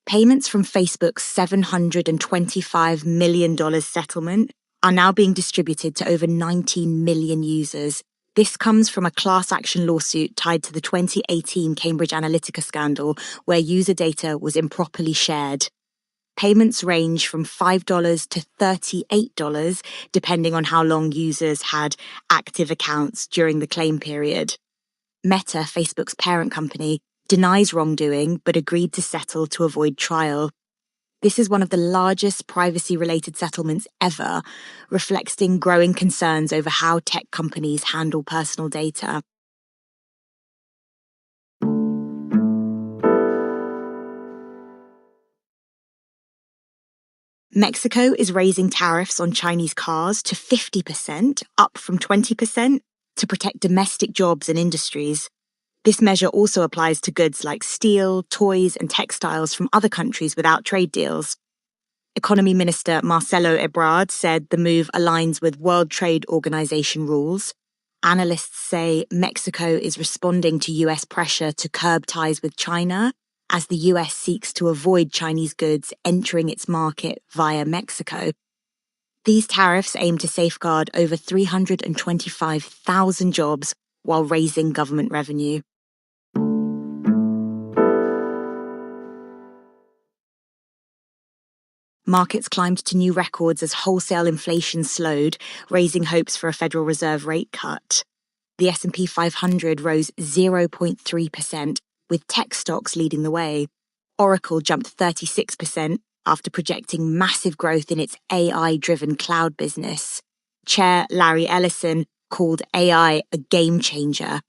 Payments from Facebook's $725 million settlement are now being distributed to over 19 million users. This comes from a class action lawsuit tied to the 2018 Cambridge Analytica scandal, where user data was improperly shared. Payments range from $5 to $38, depending on how long users had active accounts during the claim period. Meta, Facebook's parent company, denies wrongdoing but agreed to settle to avoid trial. This is one of the largest privacy-related settlements ever, reflecting growing concerns over how tech companies handle personal data. Mexico is raising tariffs on Chinese cars to 50%, up from 20%, to protect domestic jobs and industries. This measure also applies to goods like steel, toys, and textiles from other countries without trade deals. Economy Minister Marcelo Ebrard said the move aligns with World Trade Organization rules. Analysts say Mexico is responding to US pressure to curb ties with China, as the US seeks to avoid Chinese goods entering its market via Mexico. These tariffs aim to safeguard over 325,000 jobs while raising government revenue. Markets climbed to new records as wholesale inflation slowed, raising hopes for a Federal Reserve rate cut. The S&P 500 rose 0.3%, with tech stocks leading the way. Oracle jumped 36% after projecting massive growth in its AI-driven cloud business. Chair Larry Ellison called AI a game changer.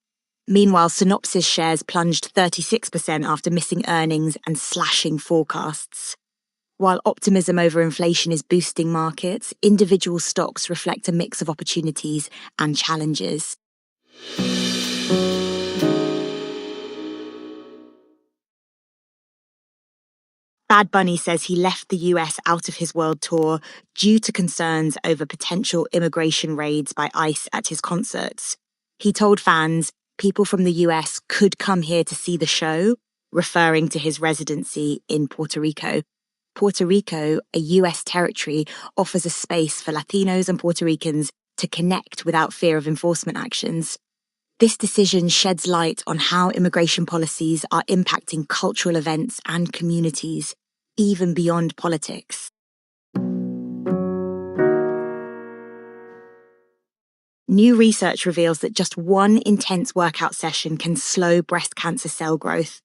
Meanwhile, Synopsys shares plunged 36% after missing earnings and slashing forecasts. While optimism over inflation is boosting markets, individual stocks reflect a mix of opportunities and challenges. Bad Bunny says he left the US out of his world tour due to concerns over potential immigration raids by ICE at his concerts. He told fans people from the US could come here to see the show, referring to his residency in Puerto Rico. Puerto Rico, a US territory, offers a space for Latinos and Puerto Ricans to connect without fear of enforcement actions. This decision sheds light on how immigration policies are impacting cultural events and communities, even beyond politics. New research reveals that just one intense workout session can slow breast cancer cell growth.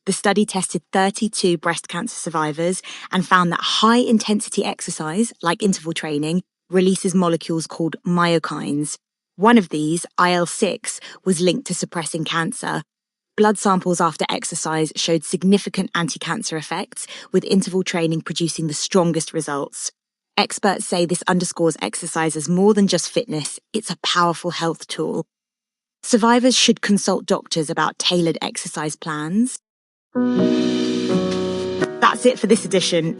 The study tested 32 breast cancer survivors and found that high-intensity exercise, like interval training, releases molecules called myokines. One of these, IL-6, was linked to suppressing cancer. Blood samples after exercise showed significant anti-cancer effects, with interval training producing the strongest results. Experts say this underscores exercise as more than just fitness, it's a powerful health tool. Survivors should consult doctors about tailored exercise plans. That's it for this edition.